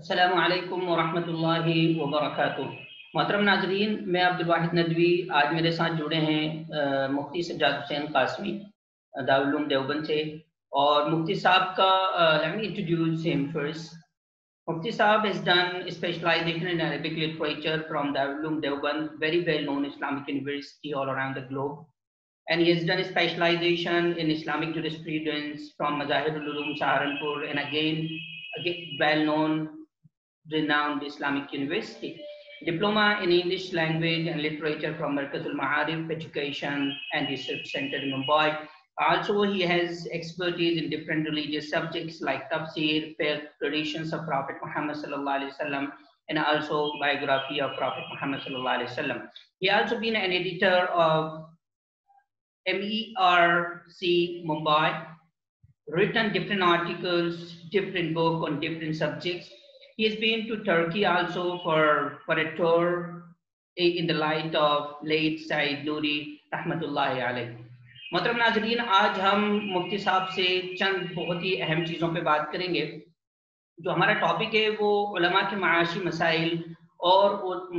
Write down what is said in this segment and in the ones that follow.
السلام علیکم ورحمۃ اللہ وبرکاتہ۔ محترم ناظرین، میں عبدالواحد ندوی، آج میرے ساتھ جڑے ہیں مفتی سجاد حسین قاسمی دارالعلوم دیوبند سے، اور مفتی صاحب کا let me introduce him first. Mufti Saab has done specialization in Arabic literature from Darul Deoband, very well-known Islamic university all around the globe. And he has done a specialization in Islamic jurisprudence from Mazahirul Ulum Saharanpur, and again well-known, renowned Islamic university. Diploma in English language and literature from Markazul Ma'arif Education and Research Center in Mumbai. Also, he has expertise in different religious subjects like tafsir, fiqh, traditions of Prophet Muhammad sallallahu alaihi wasallam, and also biography of Prophet Muhammad sallallahu alaihi wasallam. He also been an editor of MERC Mumbai, written different articles, different book on different subjects. He has been to Turkey also for a tour in the light of late Said Nuri rahmatullahi alayhi. محترم ناظرین، آج ہم مفتی صاحب سے چند بہت ہی اہم چیزوں پہ بات کریں گے۔ جو ہمارا ٹاپک ہے وہ علماء کے معاشی مسائل اور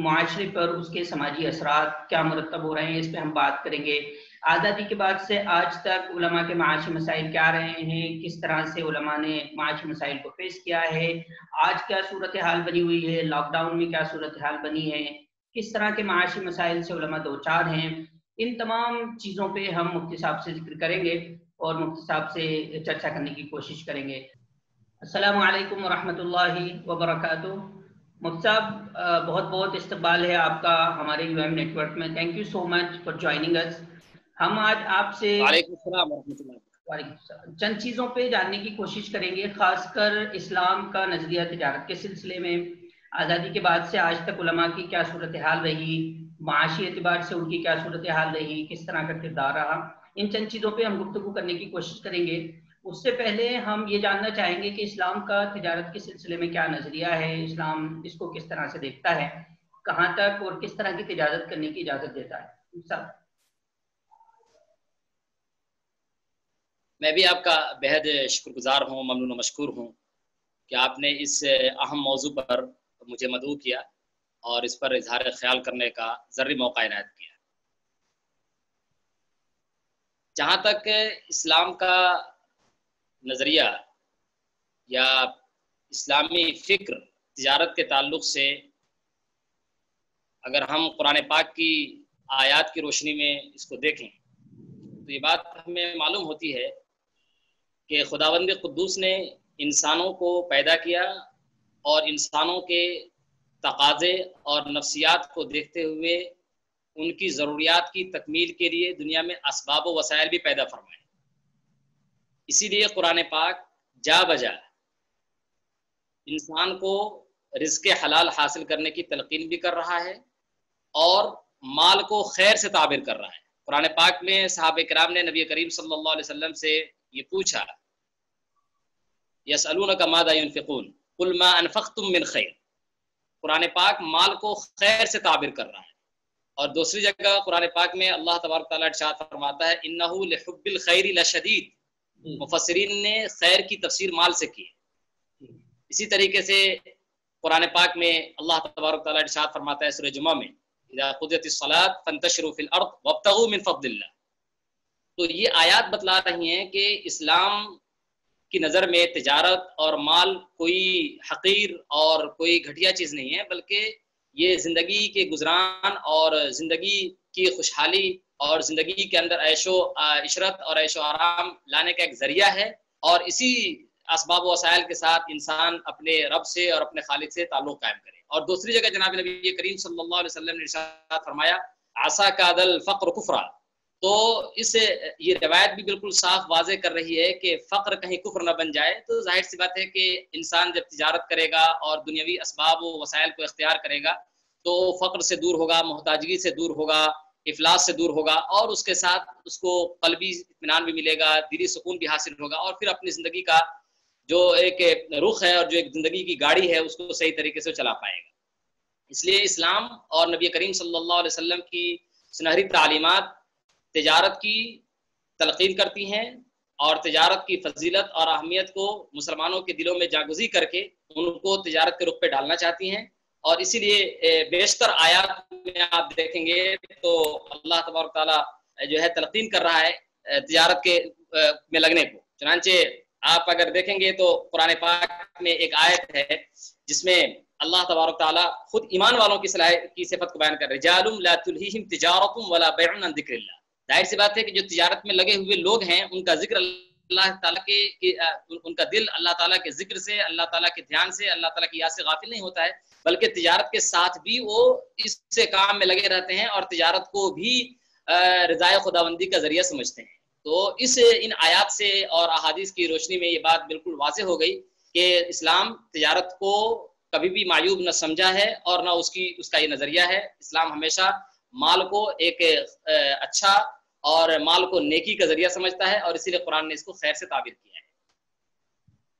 معاشرے پر اس کے سماجی اثرات کیا مرتب ہو رہے ہیں، اس پہ ہم بات کریں گے۔ آزادی کے بعد سے آج تک علماء کے معاشی مسائل کیا رہے ہیں، کس طرح سے علماء نے معاشی مسائل کو فیس کیا ہے، آج کیا صورتحال بنی ہوئی ہے، لاک ڈاؤن میں کیا صورتحال بنی ہے، کس طرح کے معاشی مسائل سے علماء دوچار ہیں۔ ان تمام چیزوں پہ ہم مفتی صاحب سے ذکر کریں گے اور مفتی صاحب سے چرچا کرنے کی کوشش کریں گے۔ السلام علیکم ورحمۃ اللہ وبرکاتہ۔ مفتی صاحب، بہت بہت استقبال ہے آپ کا ہمارے UM نیٹ ورک میں۔ Thank you so much for joining اس۔ ہم آج آپ سے وعلیکم السلام ورحمۃ اللہ۔ وعلیکم السلام چند چیزوں پہ جاننے کی کوشش کریں گے، خاص کر اسلام کا نظریہ تجارت کے سلسلے میں۔ آزادی کے بعد سے آج تک علماء کی کیا صورتحال رہی، معاشی اعتبار سے ان کی کیا صورتحال رہی، کس طرح کا کردار رہا، ان چند چیزوں پہ ہم گفتگو کرنے کی کوشش کریں گے۔ اس سے پہلے ہم یہ جاننا چاہیں گے کہ اسلام کا تجارت کے سلسلے میں کیا نظریہ ہے، اسلام اس کو کس طرح سے دیکھتا ہے، کہاں تک اور کس طرح کی تجارت کرنے کی اجازت دیتا ہے۔ صاحب میں بھی آپ کا بہت شکر گزار ہوں، ممنون و مشکور ہوں کہ آپ نے اس اہم موضوع پر مجھے مدعو کیا اور اس پر اظہار خیال کرنے کا ذرّی موقع عنایت کیا۔ جہاں تک اسلام کا نظریہ یا اسلامی فکر تجارت کے تعلق سے اگر ہم قرآن پاک کی آیات کی روشنی میں اس کو دیکھیں تو یہ بات ہمیں معلوم ہوتی ہے کہ خداوند قدوس نے انسانوں کو پیدا کیا اور انسانوں کے تقاضے اور نفسیات کو دیکھتے ہوئے ان کی ضروریات کی تکمیل کے لیے دنیا میں اسباب و وسائل بھی پیدا فرمائے۔ اسی لیے قرآن پاک جا بجا انسان کو رزق حلال حاصل کرنے کی تلقین بھی کر رہا ہے اور مال کو خیر سے تعبیر کر رہا ہے۔ قرآن پاک میں صحابہ کرام نے نبی کریم صلی اللہ علیہ وسلم سے یہ پوچھا، یسألونک ماذا ينفقون قل ما انفقتم من خیر۔ قرآن پاک مال کو خیر سے تعبیر کر رہا ہے، اور دوسری جگہ قرآن پاک میں اللہ تبارک تعالیٰ ارشاد فرماتا ہے انہ لحب الخیر لشدید۔ مفسرین نے خیر کی تفسیر مال سے کی۔ اسی طریقے سے قرآن پاک میں اللہ تبارک تعالیٰ ارشاد فرماتا ہے سورہ جمعہ میں اذا قضیت الصلاۃ فانتشروا فی الارض وابتغوا من فضل اللہ۔ تو یہ آیات بتلا رہی ہیں کہ اسلام کی نظر میں تجارت اور مال کوئی حقیر اور کوئی گھٹیا چیز نہیں ہے، بلکہ یہ زندگی کے گزران اور زندگی کی خوشحالی اور زندگی کے اندر عیش و عشرت اور عیش و آرام لانے کا ایک ذریعہ ہے، اور اسی اسباب و وسائل کے ساتھ انسان اپنے رب سے اور اپنے خالق سے تعلق قائم کرے۔ اور دوسری جگہ جناب نبی کریم صلی اللہ علیہ وسلم نے ارشاد فرمایا عسا کاد الفقر کفرا۔ تو اس سے یہ روایت بھی بالکل صاف واضح کر رہی ہے کہ فقر کہیں کفر نہ بن جائے۔ تو ظاہر سی بات ہے کہ انسان جب تجارت کرے گا اور دنیاوی اسباب و وسائل کو اختیار کرے گا تو فقر سے دور ہوگا، محتاجگی سے دور ہوگا، افلاس سے دور ہوگا، اور اس کے ساتھ اس کو قلبی اطمینان بھی ملے گا، دلی سکون بھی حاصل ہوگا، اور پھر اپنی زندگی کا جو ایک رخ ہے اور جو ایک زندگی کی گاڑی ہے اس کو صحیح طریقے سے چلا پائے گا۔ اس لیے اسلام اور نبی کریم صلی اللہ علیہ وسلم کی سنہری تعلیمات تجارت کی تلقین کرتی ہیں اور تجارت کی فضیلت اور اہمیت کو مسلمانوں کے دلوں میں جاگزی کر کے ان کو تجارت کے رخ پہ ڈالنا چاہتی ہیں، اور اسی لیے بیشتر آیات میں آپ دیکھیں گے تو اللہ تبارک تعالیٰ جو ہے تلقین کر رہا ہے تجارت کے میں لگنے کو. چنانچہ آپ اگر دیکھیں گے تو قرآن پاک میں ایک آیت ہے جس میں اللہ تبارک تعالیٰ خود ایمان والوں کی صفت کو بیان کر رہے ہیں، رجال لا تلہیہم تجارۃ ولا بیع عن ذکر اللہ. ظاہر سی بات ہے کہ جو تجارت میں لگے ہوئے لوگ ہیں ان کا ذکر اللہ تعالیٰ کے ان کا دل اللہ تعالیٰ کے ذکر سے، اللہ تعالیٰ کے دھیان سے، اللہ تعالیٰ کی یاد سے غافل نہیں ہوتا ہے، بلکہ تجارت کے ساتھ بھی وہ اس سے کام میں لگے رہتے ہیں اور تجارت کو بھی رضائے خداوندی کا ذریعہ سمجھتے ہیں. تو ان آیات سے اور احادیث کی روشنی میں یہ بات بالکل واضح ہو گئی کہ اسلام تجارت کو کبھی بھی معیوب نہ سمجھا ہے اور نہ اس کا یہ نظریہ ہے. اسلام ہمیشہ مال کو ایک اچھا اور مال کو نیکی کا ذریعہ سمجھتا ہے، اور اسی لیے قرآن نے اس کو خیر سے تعبیر کیا ہے.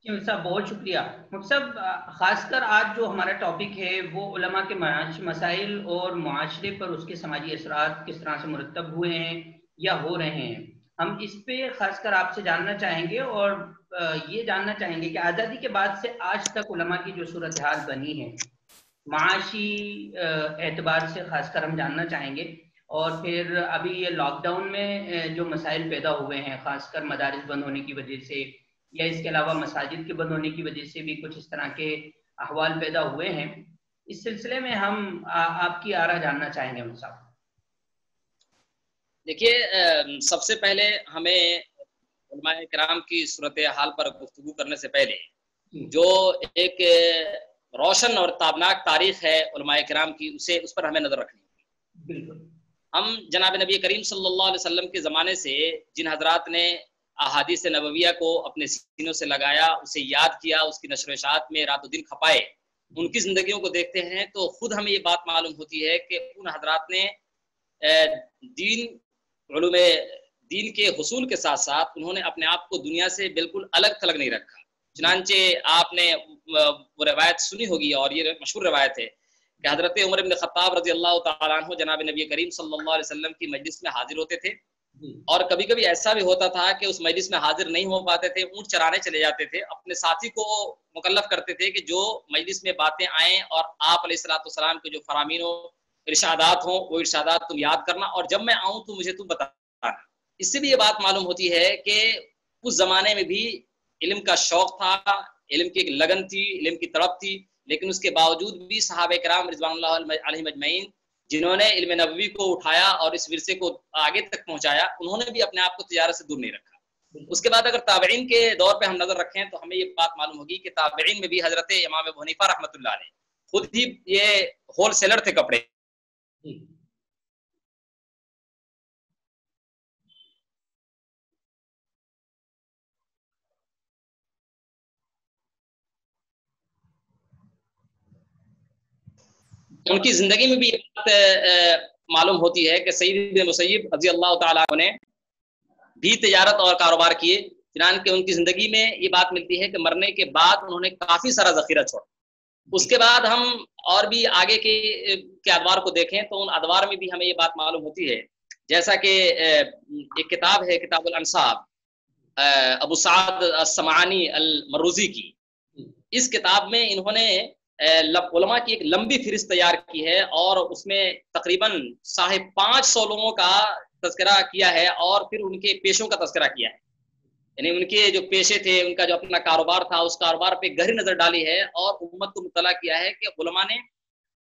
جی مفتی صاحب بہت شکریہ. مفتی صاحب خاص کر آج جو ہمارا ٹاپک ہے وہ علماء کے مسائل اور معاشرے پر اس کے سماجی اثرات کس طرح سے مرتب ہوئے ہیں یا ہو رہے ہیں. ہم اس پہ خاص کر آپ سے جاننا چاہیں گے اور یہ جاننا چاہیں گے کہ آزادی کے بعد سے آج تک علماء کی جو صورتحال بنی ہے معاشی اعتبار سے خاص کر ہم جاننا چاہیں گے، اور پھر ابھی یہ لاک ڈاؤن میں جو مسائل پیدا ہوئے ہیں خاص کر مدارس بند ہونے کی وجہ سے یا اس کے علاوہ مساجد کے بند ہونے کی وجہ سے بھی کچھ اس طرح کے احوال پیدا ہوئے ہیں، اس سلسلے میں ہم آپ کی آرا جاننا چاہیں گے صاحب. دیکھیے سب سے پہلے ہمیں علماء کرام کی صورتحال پر گفتگو کرنے سے پہلے جو ایک روشن اور تابناک تاریخ ہے علماء کرام کی اس پر ہمیں نظر رکھنی ہے. بالکل. ہم جناب نبی کریم صلی اللہ علیہ وسلم کے زمانے سے جن حضرات نے احادیث نبویہ کو اپنے سینوں سے لگایا، اسے یاد کیا، اس کی نشر و اشاعت میں رات و دن کھپائے، ان کی زندگیوں کو دیکھتے ہیں تو خود ہمیں یہ بات معلوم ہوتی ہے کہ ان حضرات نے علوم دین کے حصول کے ساتھ ساتھ انہوں نے اپنے آپ کو دنیا سے بالکل الگ تھلگ نہیں رکھا. چنانچہ آپ نے وہ روایت سنی ہوگی اور یہ مشہور روایت ہے کہ حضرت عمر بن خطاب رضی اللہ تعالیٰ عنہ جناب نبی کریم صلی اللہ علیہ وسلم کی مجلس میں حاضر ہوتے تھے، اور کبھی کبھی ایسا بھی ہوتا تھا کہ اس مجلس میں حاضر نہیں ہو پاتے تھے، اونٹ چرانے چلے جاتے تھے. اپنے ساتھی کو مکلف کرتے تھے کہ جو مجلس میں باتیں آئیں اور آپ علیہ الصلوۃ والسلام کے جو فرامین و ارشادات ہوں وہ ارشادات تم یاد کرنا، اور جب میں آؤں تو مجھے تم بتانا. اس سے بھی یہ بات معلوم ہوتی ہے کہ اس زمانے میں بھی علم کا شوق تھا، علم کی ایک لگن تھی، علم کی تڑپ تھی، لیکن اس کے باوجود بھی صحابہ کرام رضوان اللہ علیہم اجمعین جنہوں نے علم نبوی کو اٹھایا اور اس ورثے کو آگے تک پہنچایا، انہوں نے بھی اپنے آپ کو تجارت سے دور نہیں رکھا. اس کے بعد اگر تابعین کے دور پہ ہم نظر رکھیں تو ہمیں یہ بات معلوم ہوگی کہ تابعین میں بھی حضرت امام ابو حنیفہ رحمۃ اللہ علیہ خود ہی یہ ہول سیلر تھے کپڑے. ان کی زندگی میں بھی یہ بات معلوم ہوتی ہے کہ سعید بن مسیب رضی اللہ تعالیٰ عنہ نے بھی تجارت اور کاروبار کیے. چنانچہ ان کی زندگی میں یہ بات ملتی ہے کہ مرنے کے بعد انہوں نے کافی سارا ذخیرہ چھوڑا. اس کے بعد ہم اور بھی آگے کے ادوار کو دیکھیں تو ان ادوار میں بھی ہمیں یہ بات معلوم ہوتی ہے، جیسا کہ ایک کتاب ہے کتاب الانصاب ابو سعد السمعانی المروزی کی. اس کتاب میں انہوں نے علماء کی ایک لمبی فہرست تیار کی ہے اور اس میں تقریباً 550 لوگوں کا تذکرہ کیا ہے اور پھر ان کے پیشوں کا تذکرہ کیا ہے. یعنی ان کے جو پیشے تھے، ان کا جو اپنا کاروبار تھا، اس کاروبار پہ گہری نظر ڈالی ہے اور امت کو مطلع کیا ہے کہ علماء نے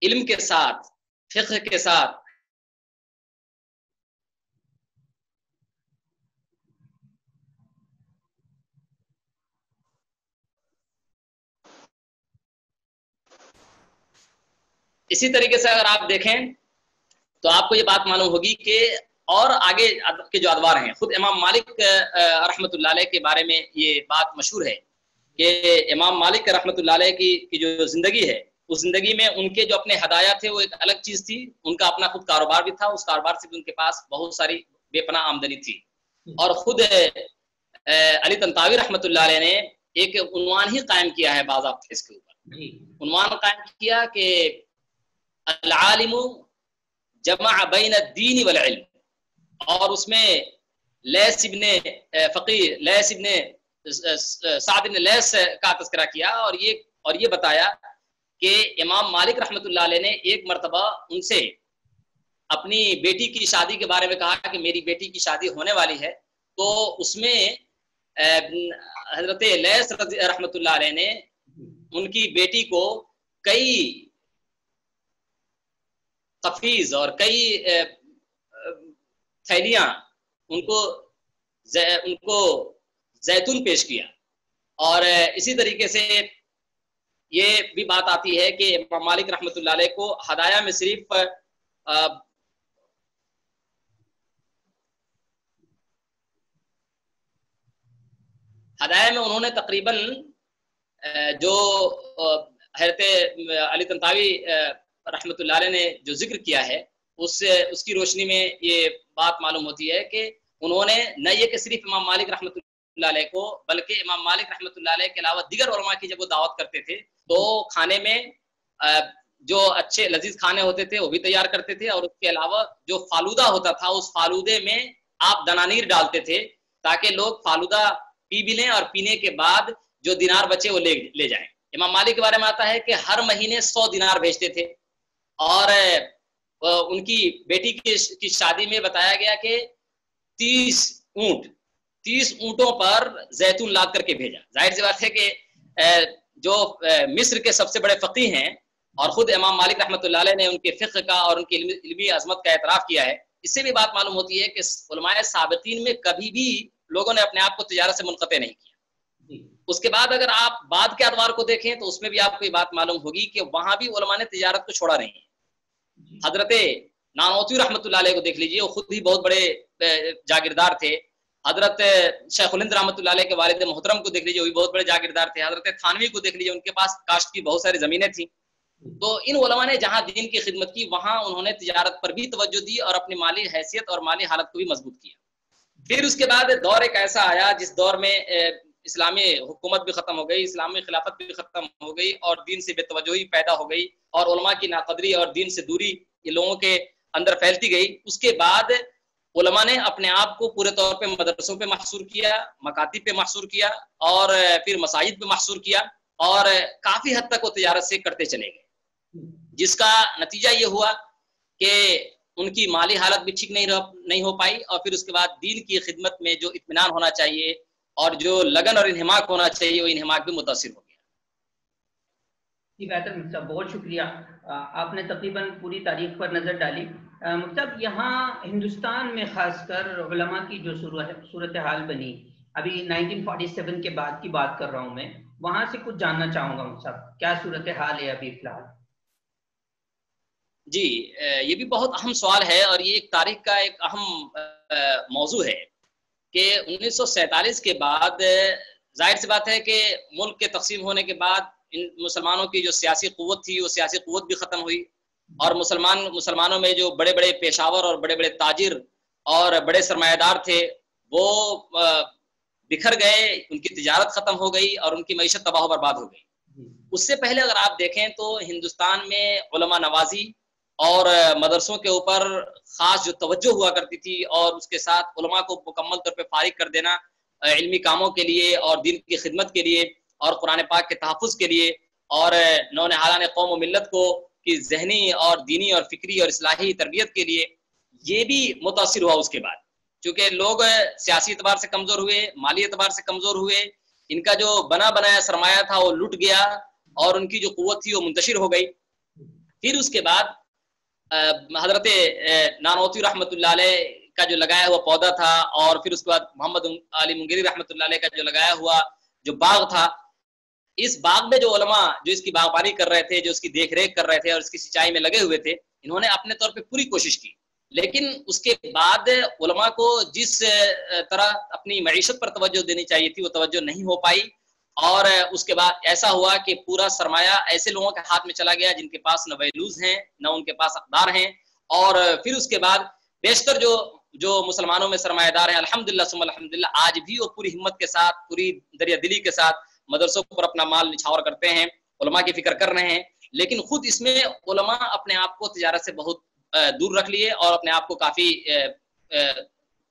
علم کے ساتھ، فقہ کے ساتھ اسی طریقے سے اگر آپ دیکھیں تو آپ کو یہ بات معلوم ہوگی کہ اور آگے کے جو ادوار ہیں، خود امام مالک رحمۃ اللہ علیہ کے بارے میں یہ بات مشہور ہے کہ امام مالک رحمۃ اللہ علیہ کی جو زندگی ہے، اس زندگی میں ان کے جو اپنے ہدایا تھے وہ ایک الگ چیز تھی. ان کا اپنا خود کاروبار بھی تھا، اس کاروبار سے بھی ان کے پاس بہت ساری بے پناہ آمدنی تھی. اور خود علی طنطاوی رحمۃ اللہ علیہ نے ایک عنوان ہی قائم کیا ہے باضابطہ اس کے اوپر. عنوان قائم کیا کہ العالم جمع بین الدین والعلم، اور اس میں لیس ابن فقیر لیس ابن سعد ابن لیس کا تذکرہ کیا اور یہ بتایا کہ امام مالک رحمۃ اللہ علیہ نے ایک مرتبہ ان سے اپنی بیٹی کی شادی کے بارے میں کہا کہ میری بیٹی کی شادی ہونے والی ہے، تو اس میں حضرت لیس رحمۃ اللہ علیہ نے ان کی بیٹی کو کئی قفیز اور کئی تھیلیاں ان کو زیتون پیش کیا. اور اسی طریقے سے یہ بھی بات آتی ہے کہ امام مالک رحمۃ اللہ علیہ کو ہدایہ میں صرف ہدایہ میں انہوں نے تقریباً جو حضرت علی طنطاوی رحمۃ اللہ علیہ نے جو ذکر کیا ہے اس کی روشنی میں یہ بات معلوم ہوتی ہے کہ انہوں نے نہ یہ کہ صرف امام مالک رحمۃ اللہ علیہ کو بلکہ امام مالک رحمۃ اللہ علیہ کے علاوہ دیگر علماء کی جب وہ دعوت کرتے تھے تو کھانے میں جو اچھے لذیذ کھانے ہوتے تھے وہ بھی تیار کرتے تھے، اور اس کے علاوہ جو فالودہ ہوتا تھا اس فالودے میں آپ دنانیر ڈالتے تھے تاکہ لوگ فالودہ پی بھی لیں اور پینے کے بعد جو دینار بچے وہ لے جائیں. امام مالک کے بارے میں آتا ہے کہ ہر مہینے 100 دینار بھیجتے تھے، اور ان کی بیٹی کی شادی میں بتایا گیا کہ 30 اونٹوں پر زیتون لاد کر کے بھیجا. ظاہر سی بات ہے کہ جو مصر کے سب سے بڑے فقیہ ہیں اور خود امام مالک رحمۃ اللہ علیہ نے ان کے فقہ کا اور ان کی علمی عظمت کا اعتراف کیا ہے، اس سے بھی بات معلوم ہوتی ہے کہ علماء سابقین میں کبھی بھی لوگوں نے اپنے آپ کو تجارت سے منقطع نہیں کیا. اس کے بعد اگر آپ بعد کے ادوار کو دیکھیں تو اس میں بھی آپ کو یہ بات معلوم ہوگی کہ وہاں بھی علماء نے تجارت کو چھوڑا نہیں ہے. حضرت نانوتوی رحمۃ اللہ علیہ کو دیکھ لیجئے، وہ خود ہی بہت بڑے جاگیردار تھے. حضرت شیخ الہند رحمۃ اللہ علیہ کے والد محترم کو دیکھ لیجئے، وہ بھی بہت بڑے جاگیردار تھے. حضرت تھانوی کو دیکھ لیجئے، ان کے پاس کاشت کی بہت ساری زمینیں تھیں. تو ان علماء نے جہاں دین کی خدمت کی وہاں انہوں نے تجارت پر بھی توجہ دی اور اپنی مالی حیثیت اور مالی حالت کو بھی مضبوط کیا. پھر اس کے بعد دور ایک ایسا آیا جس دور میں اسلامی حکومت بھی ختم ہو گئی، اسلامی خلافت بھی ختم ہو گئی، اور دین سے بے توجہی پیدا ہو گئی، اور علماء کی ناقدری اور دین سے دوری یہ لوگوں کے اندر پھیلتی گئی. اس کے بعد علماء نے اپنے آپ کو پورے طور پہ مدرسوں پہ محصور کیا، مکاتب پہ محصور کیا، اور پھر مساجد پہ محصور کیا، اور کافی حد تک وہ تجارت سے کرتے چلے گئے، جس کا نتیجہ یہ ہوا کہ ان کی مالی حالت بھی ٹھیک نہیں ہو پائی، اور پھر اس کے بعد دین کی خدمت میں جو اطمینان ہونا چاہیے اور جو لگن اور انہماک ہونا چاہیے وہ انہماک بھی متاثر ہو گیا. جی بہتر مفتی صاحب، بہت شکریہ. آپ نے تقریباً پوری تاریخ پر نظر ڈالی. مفتی صاحب، یہاں ہندوستان میں خاص کر علماء کی جو صورتحال بنی، ابھی 1947 کے بعد کی بات کر رہا ہوں میں، وہاں سے کچھ جاننا چاہوں گا مفتی صاحب، کیا صورتحال ہے ابھی فی الحال؟ جی، یہ بھی بہت اہم سوال ہے، اور یہ ایک تاریخ کا ایک اہم موضوع ہے کہ 1947 کے بعد ظاہر سی بات ہے کہ ملک کے تقسیم ہونے کے بعد ان مسلمانوں کی جو سیاسی قوت تھی وہ سیاسی قوت بھی ختم ہوئی، اور مسلمانوں میں جو بڑے بڑے پیشاور اور بڑے بڑے تاجر اور بڑے سرمایہ دار تھے وہ بکھر گئے، ان کی تجارت ختم ہو گئی اور ان کی معیشت تباہ و برباد ہو گئی. اس سے پہلے اگر آپ دیکھیں تو ہندوستان میں علماء نوازی اور مدرسوں کے اوپر خاص جو توجہ ہوا کرتی تھی، اور اس کے ساتھ علماء کو مکمل طور پہ فارغ کر دینا علمی کاموں کے لیے اور دین کی خدمت کے لیے اور قرآن پاک کے تحفظ کے لیے، اور نونہالان قوم و ملت کو کی ذہنی اور دینی اور فکری اور اصلاحی تربیت کے لیے، یہ بھی متاثر ہوا. اس کے بعد چونکہ لوگ سیاسی اعتبار سے کمزور ہوئے، مالی اعتبار سے کمزور ہوئے، ان کا جو بنا بنایا سرمایہ تھا وہ لٹ گیا، اور ان کی جو قوت تھی وہ منتشر ہو گئی. پھر اس کے بعد حضرت نانوتوی رحمۃ اللہ علیہ کا جو لگایا ہوا پودا تھا، اور پھر اس کے بعد محمد علی منگری رحمۃ اللہ علیہ کا جو لگایا ہوا جو باغ تھا، اس باغ میں جو علماء جو اس کی باغبانی کر رہے تھے، جو اس کی دیکھ ریکھ کر رہے تھے اور اس کی سچائی میں لگے ہوئے تھے، انہوں نے اپنے طور پہ پوری کوشش کی. لیکن اس کے بعد علماء کو جس طرح اپنی معیشت پر توجہ دینی چاہیے تھی وہ توجہ نہیں ہو پائی، اور اس کے بعد ایسا ہوا کہ پورا سرمایہ ایسے لوگوں کے ہاتھ میں چلا گیا جن کے پاس نہ ویلوز ہیں نہ ان کے پاس اقدار ہیں. اور پھر اس کے بعد بیشتر جو مسلمانوں میں سرمایہ دار ہیں الحمدللہ ثم الحمدللہ آج بھی وہ پوری ہمت کے ساتھ، پوری دریا دلی کے ساتھ مدرسوں پر اپنا مال نچھاور کرتے ہیں، علماء کی فکر کر رہے ہیں. لیکن خود اس میں علماء اپنے آپ کو تجارت سے بہت دور رکھ لیے اور اپنے آپ کو کافی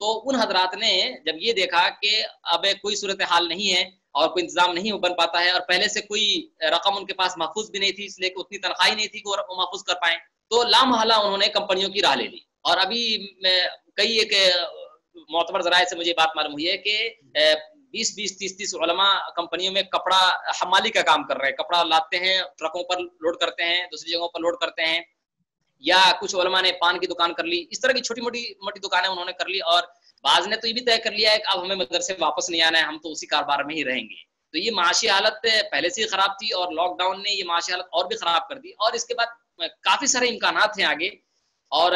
تو ان حضرات نے جب یہ دیکھا کہ اب کوئی صورتحال نہیں ہے اور کوئی انتظام نہیں بن پاتا ہے، اور پہلے سے کوئی رقم ان کے پاس محفوظ بھی نہیں تھی، اس لیے کہ اتنی تنخواہ نہیں تھی کہ وہ محفوظ کر پائیں، تو لامحالہ انہوں نے کمپنیوں کی راہ لے لی. اور ابھی کئی ایک معتبر ذرائع سے مجھے بات معلوم ہوئی ہے کہ 20-30 علماء کمپنیوں میں کپڑا حمالی کا کام کر رہے ہیں، کپڑا لاتے ہیں، ٹرکوں پر لوڈ کرتے ہیں، دوسری جگہوں پر لوڈ کرتے ہیں. یا کچھ علماء نے پان کی دکان کر لی. اس طرح کی چھوٹی موٹی دکانیں انہوں نے کر لی، اور بعض نے تو یہ بھی طے کر لیا ہے کہ اب ہمیں مدرسے واپس نہیں آنا ہے، ہم تو اسی کاروبار میں ہی رہیں گے. تو یہ معاشی حالت پہلے سے ہی خراب تھی، اور لاک ڈاؤن نے یہ معاشی حالت اور بھی خراب کر دی. اور اس کے بعد کافی سارے امکانات ہیں آگے، اور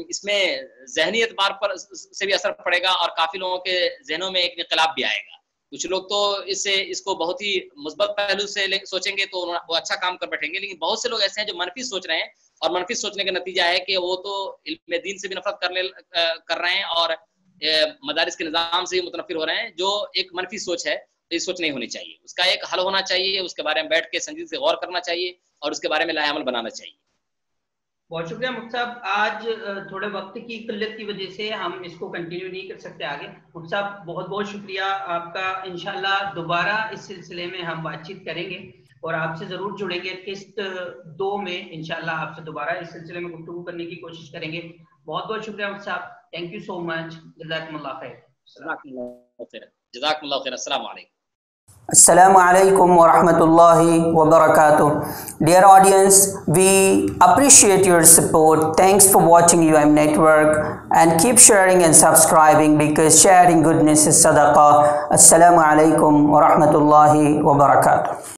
اس میں ذہنی اعتبار پر سے بھی اثر پڑے گا، اور کافی لوگوں کے ذہنوں میں ایک انقلاب بھی آئے گا. کچھ لوگ تو اس کو بہت ہی مثبت پہلو سے سوچیں گے تو وہ اچھا کام کر بیٹھیں گے، لیکن بہت سے لوگ ایسے ہیں جو منفی سوچ رہے ہیں، اور منفی سوچنے کا نتیجہ ہے کہ وہ تو علم دین سے بھی نفرت کر رہے ہیں، اور مدارس کے نظام سے بھی متنفر ہو رہے ہیں، جو ایک منفی سوچ ہے. یہ سوچ نہیں ہونی چاہیے، اس کا ایک حل ہونا چاہیے، اس کے بارے میں بیٹھ کے سنجیدگی سے غور کرنا چاہیے، اور اس کے بارے میں لائحہ عمل بنانا چاہیے. بہت شکریہ مفتی صاحب. آج تھوڑے وقت کی قلت کی وجہ سے ہم اس کو کنٹینیو نہیں کر سکتے آگے. مفتی صاحب بہت بہت شکریہ آپ کا. انشاءاللہ دوبارہ اس سلسلے میں ہم بات چیت کریں گے، اور آپ سے ضرور جڑیں گے. قسط 2 میں انشاءاللہ آپ سے دوبارہ اس سلسلے میں گفتگو کرنے کی کوشش کریں گے. بہت بہت شکریہ مفتی صاحب. تھینک یو سو مچ. جزاکم اللہ خیر. جزاکم اللہ خیر. السلام علیکم. Assalamu alaikum wa rahmatullahi wa barakatuh. Dear audience, we appreciate your support. Thanks for watching UM Network, and keep sharing and subscribing, because sharing goodness is sadaqah. Assalamu alaikum wa rahmatullahi wa barakatuh.